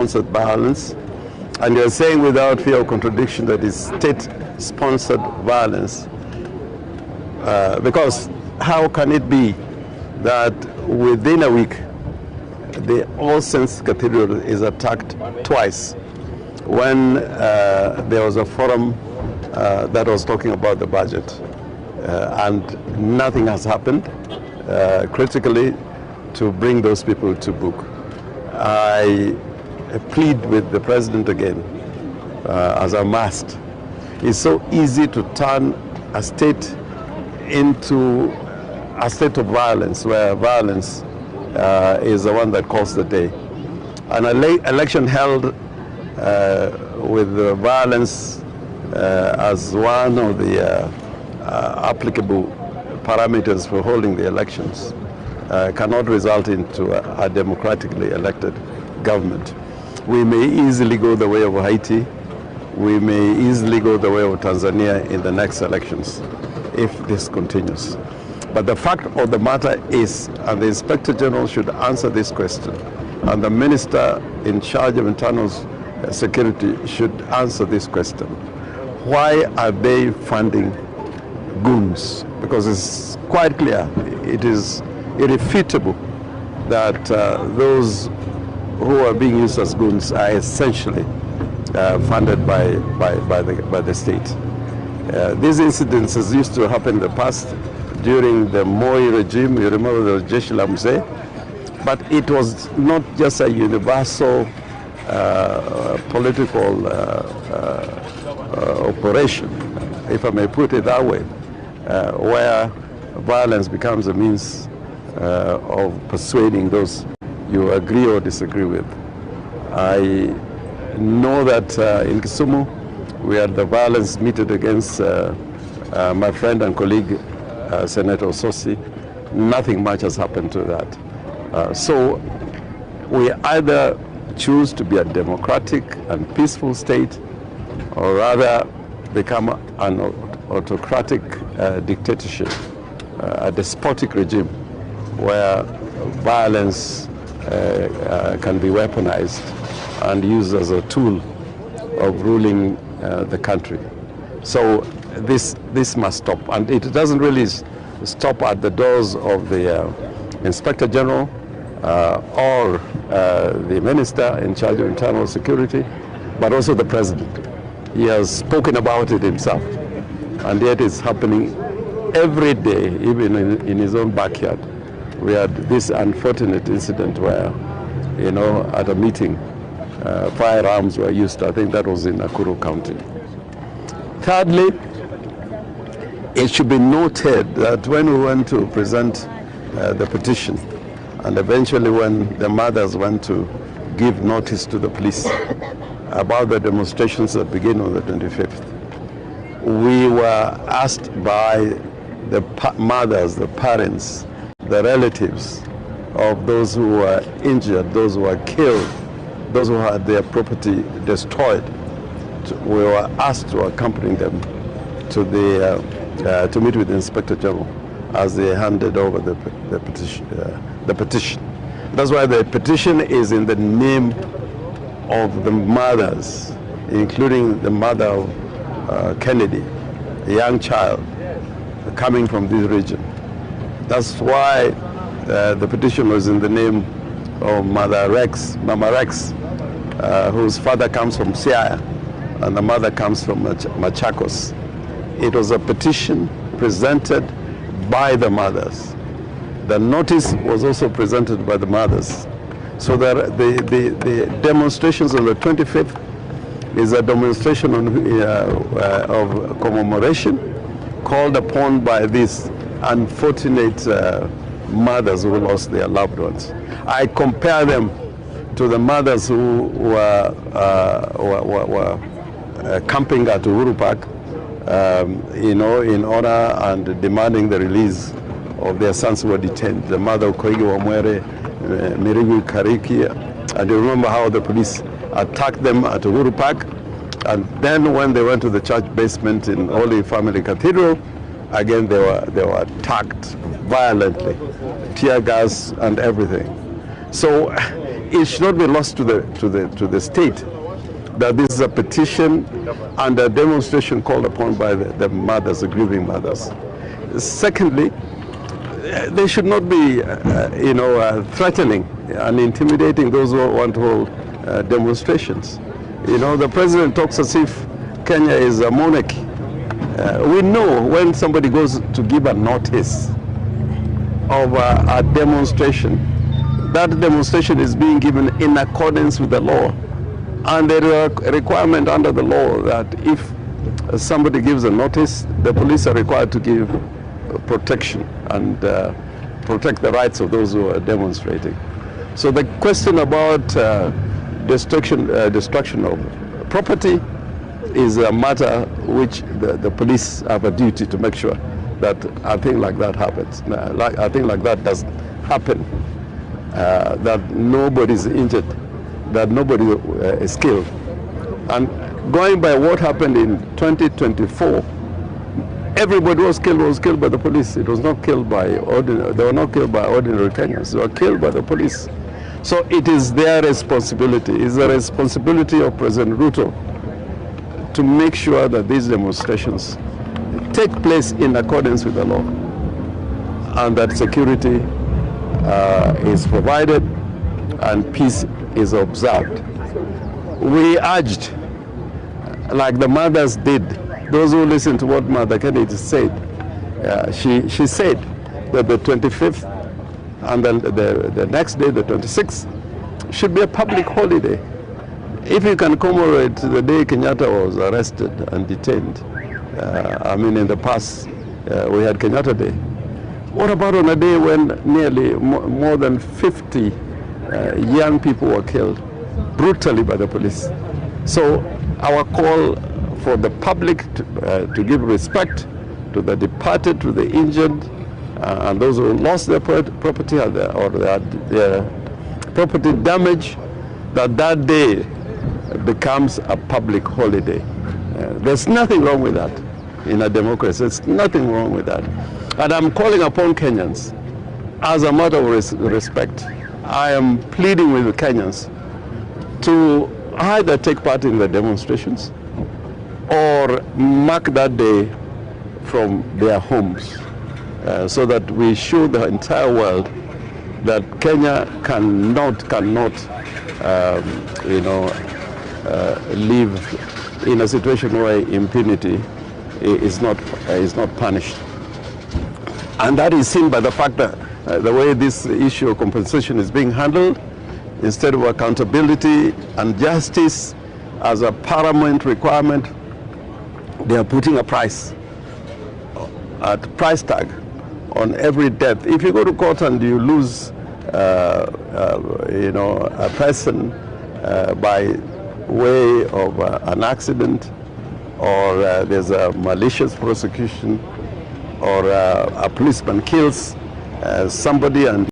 state-sponsored violence, and you're saying without fear of contradiction that it's state-sponsored violence, because how can it be that within a week the All Saints Cathedral is attacked twice when there was a forum that was talking about the budget and nothing has happened critically to bring those people to book. I plead with the president again, as I must. It's so easy to turn a state into a state of violence, where violence is the one that calls the day. An election held with violence as one of the applicable parameters for holding the elections cannot result into a democratically elected government. We may easily go the way of Haiti. We may easily go the way of Tanzania in the next elections if this continues. But the fact of the matter is, and the Inspector General should answer this question, and the Minister in charge of internal security should answer this question. Why are they funding goons? Because it's quite clear, it is irrefutable that those who are being used as goons are essentially funded by the state. These incidences used to happen in the past during the Moi regime. You remember the Jeshi la Mzee, but it was not just a universal political operation, if I may put it that way, where violence becomes a means of persuading those you agree or disagree with. I know that in Kisumu we had the violence meted against my friend and colleague Senator Ososi. Nothing much has happened to that. So we either choose to be a democratic and peaceful state, or rather become an autocratic dictatorship, a despotic regime where violence can be weaponized and used as a tool of ruling the country. So this must stop, and it doesn't really stop at the doors of the Inspector General or the Minister in charge of internal security, but also the President. He has spoken about it himself, and yet it's happening every day, even in his own backyard. We had this unfortunate incident where, you know, at a meeting, firearms were used. I think that was in Nakuru County. Thirdly, it should be noted that when we went to present the petition, and eventually when the mothers went to give notice to the police about the demonstrations that begin on the 25th, we were asked by the mothers, the parents, the relatives of those who were injured, those who were killed, those who had their property destroyed. We were asked to accompany them to meet with the Inspector General as they handed over the petition. That's why the petition is in the name of the mothers, including the mother of Kennedy, a young child coming from this region. That's why the petition was in the name of Mama Rex, whose father comes from Siaya and the mother comes from Machakos. It was a petition presented by the mothers. The notice was also presented by the mothers. So the demonstrations on the 25th is a demonstration of commemoration called upon by these unfortunate mothers who lost their loved ones. I compare them to the mothers who were camping at Uhuru Park, you know, in honor and demanding the release of their sons who were detained. The mother of Koigi Wamwere, Mirigu Kariki, and you remember how the police attacked them at Uhuru Park, and then when they went to the church basement in Holy Family Cathedral, again they were attacked violently, tear gas and everything. So it should not be lost to the state that this is a petition and a demonstration called upon by the mothers, the grieving mothers. Secondly, they should not be, threatening and intimidating those who want to hold demonstrations. The president talks as if Kenya is a monarchy. We know when somebody goes to give a notice of a demonstration, that demonstration is being given in accordance with the law. And there is a requirement under the law that if somebody gives a notice, the police are required to give protection and protect the rights of those who are demonstrating. So the question about destruction of property is a matter which the police have a duty to make sure that a thing like that happens. A thing like that doesn't happen, that nobody is injured, that nobody is killed. And going by what happened in 2024, everybody was killed by the police. It was not killed by they were not killed by ordinary Kenyans. They were killed by the police. So it is their responsibility. It's the responsibility of President Ruto to make sure that these demonstrations take place in accordance with the law and that security is provided and peace is observed. We urged, like the mothers did, those who listened to what Mother Kennedy said, she said that the 25th and the next day, the 26th, should be a public holiday. If you can commemorate the day Kenyatta was arrested and detained, in the past we had Kenyatta Day. What about on a day when nearly more than 50 young people were killed brutally by the police? So our call for the public to give respect to the departed, to the injured, and those who lost their property or their property damage, that day becomes a public holiday. There's nothing wrong with that in a democracy. There's nothing wrong with that. And I'm calling upon Kenyans, as a matter of respect, I am pleading with the Kenyans to either take part in the demonstrations or mark that day from their homes, so that we show the entire world that Kenya cannot live in a situation where impunity is not punished. And that is seen by the fact that the way this issue of compensation is being handled, instead of accountability and justice as a paramount requirement, they are putting a price tag on every death. If you go to court and you lose a person by way of an accident, or there's a malicious prosecution, or a policeman kills somebody and